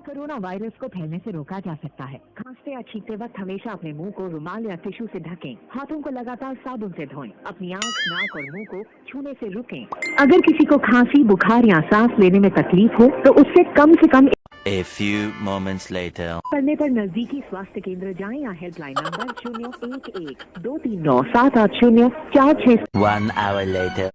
Corona virus को फैलने से रोका जा सकता है। खांसते या छींकते वक्त हमेशा अपने मुंह को रुमाल या टिश्यू से ढकें। हाथों को लगातार साबुन से धोएं। अपनी आंख, नाक और मुंह को छूने से रुकें। अगर किसी को खांसी, बुखार या सांस लेने में तकलीफ हो तो उससे कम से कम A few moments later. पड़ने पर नजदीकी स्वास्थ्य केंद्र जाएं या हेल्पलाइन नंबर 011-239-780-46 1 hour later.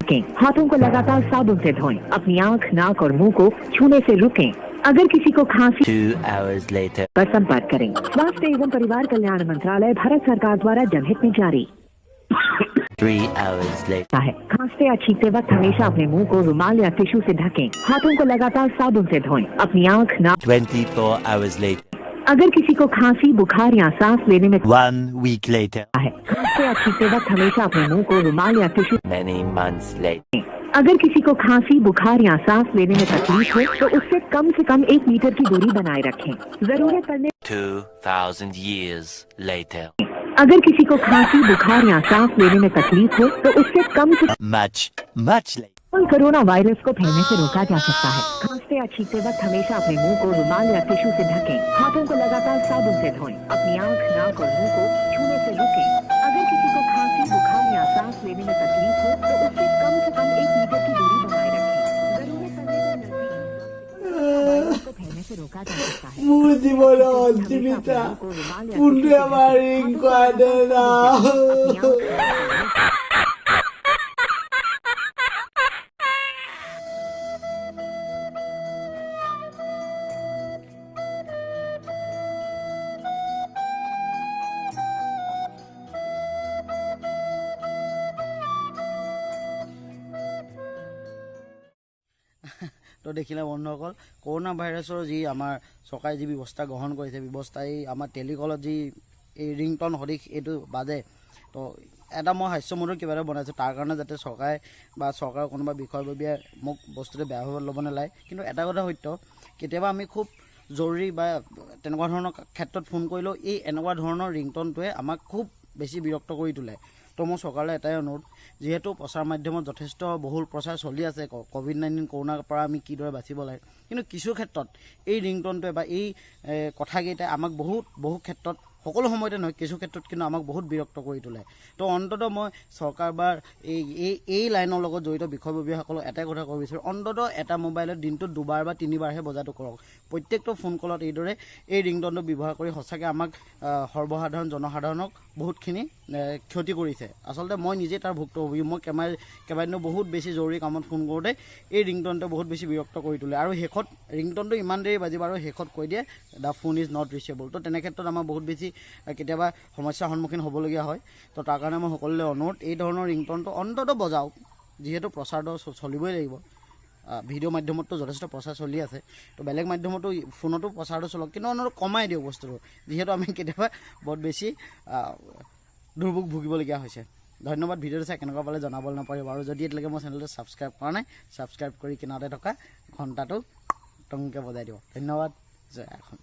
हाथों को लगातार साबुन से धोएं। अपनी आंख, नाक और मुंह को छूने से रुकें। अगर किसी को खांसी 2 hours later. पर संपर्क करें। स्वास्थ्य एवं परिवार कल्याण मंत्रालय, भारत सरकार द्वारा जनहित में जारी। 3 hours later. है खांसते या छींकते वक्त हमेशा अपने मुंह को रुमाल या टिश्यू से ढकें। हाथों को लगातार साबुन से धोएं। अपनी आंख, नाक 24 hours later. अगर किसी को खांसी, बुखार या सांस लेने में 1 week later. है खांसते या छींकते वक्त हमेशा अपने मुंह को रुमाल या टिश्यू Many months later. अगर किसी को खांसी, बुखार या सांस लेने में तकलीफ हो तो उससे कम 1 मीटर की दूरी बनाए रखें। जरूरत पड़ने 2000 years later. अगर किसी को खांसी, बुखार या सांस लेने में तकलीफ हो तो उससे कम से Much later. कोरोना वायरस को फैलने से रोका जा सकता है। खांसते या छींकते वक्त हमेशा अपने मुंह को रुमाल या टिश्यू से ढकें। हाथों को लगातार साबुन से धोएं। अपनी आंख, नाक और मुंह को छूने से रुकें। अगर किसी को खांसी, बुखार या सांस लेने में तकलीफ हो तो उससे कम 1 मीटर की दूरी बनाए रखें। जरूरत पड़ने पर वायरस को फैलने से रोका जा सकता है। মোৰ জীৱনৰ অন্তিমতা পুণ্য মাৰি কোৱাদে না তো দেখিলে বন্ধুসকল কৰোনা ভাইৰাছৰ যি আমাৰ চৰকাৰে যি ব্যৱস্থা গ্ৰহণ কৰিছে ব্যৱস্থাই আমাৰ টেলিকলত যি এই ৰিংটন সদৃশ এইটো বাজে তো এটা মই হাস্যমধুৰ কিবা এটা বনাইছোঁ তাৰ কাৰণে যাতে চৰকাৰে বা চৰকাৰৰ কোনোবা বিষয়ববীয়াই মোক বস্তুটো বেয়া ভাৱে ল'ব নালাগে কিন্তু এটা কথা সত্য কেতিয়াবা আমি খুব জৰুৰী বা তেনেকুৱা ধৰণৰ ক্ষেত্ৰত ফোন কৰিলেও এই এনেকুৱা ধৰণৰ ৰিংটনটোৱে আমাক খুব বেছি বিৰক্ত কৰি তোলে তো মই চৰকাৰলৈ এটাই অনুৰোধ যেহেতু প্ৰচাৰ মাধ্যমত যথেষ্ট বহুল প্ৰচাৰ চলি আছে কোভিড-19 কৰোনাৰ পৰা আমি কিদৰে বাচিব লাগে কিন্তু কিছু ক্ষেত্ৰত এই ৰিংটনটোৱে বা এই কথাকেইটাই আমাক বহু ক্ষেত্ৰত সকলো সময়তে নহয় কিছু ক্ষেত্ৰত কিন্তু আমাক বহুত বিৰক্ত কৰি তোলে তো অন্ততঃ মই চৰকাৰ বা এই লাইনৰ লগত জড়িত বিষয়ববীয়াসকলক এটাই কথা ক'ব বিচাৰোঁ অন্ততঃ এটা মোবাইলত দিনটোত 2বাৰ বা 3বাৰহে বজাটো কৰক প্ৰত্যেকটো ফোন কলত এইদৰে এই ৰিংটনটো ব্যৱহাৰ কৰি সঁচাকৈ আমাক সৰ্বসাধাৰণ জনসাধাৰণক বহুতখিনি ক্ষতি কৰিছে আচলতে মই নিজে তাৰ ভুক্তভোগী মই কেইবাদিনো বহুত বেছি জৰুৰী কামত ফোন কৰোঁতে এই ৰিংটনটো বহুত বেছি বিৰক্ত কৰি তোলে আৰু শেষত ৰিংটনটো ইমান দেৰি বাজিব আৰু শেষত কৈ দিয়ে the phone is not reachable তো তেনে ক্ষেত্ৰত আমাৰ বহুত বেছি কেতিয়াবা সমস্যাৰ সন্মুখীন হ'বলগীয়া হয় তো তাৰ কাৰণে মই সকলোলৈ অনুৰোধ এই ধৰণৰ ৰিংটনটো অন্ততঃ বজাওক যিহেতু প্ৰচাৰটো চলিবই লাগিব ভিডিঅ' মাধ্যমতো যথেষ্ট প্ৰচাৰ চলি আছে তো বেলেগ মাধ্যমতো ফোনতো প্ৰচাৰটো চলক কিন্তু অন্ততঃ কমাই দিয়ক বস্তুটো যিহেতু আমি কেতিয়াবা বহুত বেছি দুৰ্ভোগ ভুগিবলগীয়া হৈছে ধন্যবাদ ভিডিঅ'টো চাই কেনেকুৱা পালে জনাবলৈ নাপাহৰিব আৰু যদি এতিয়ালৈকে মোৰ চেনেলটো ছাবস্ক্ৰাইব কৰা নাই ছাবস্ক্ৰাইব কৰি কিনাৰতে থকা ঘণ্টাটো টংকৈ বজাই দিব ধন্যবাদ জয় আসন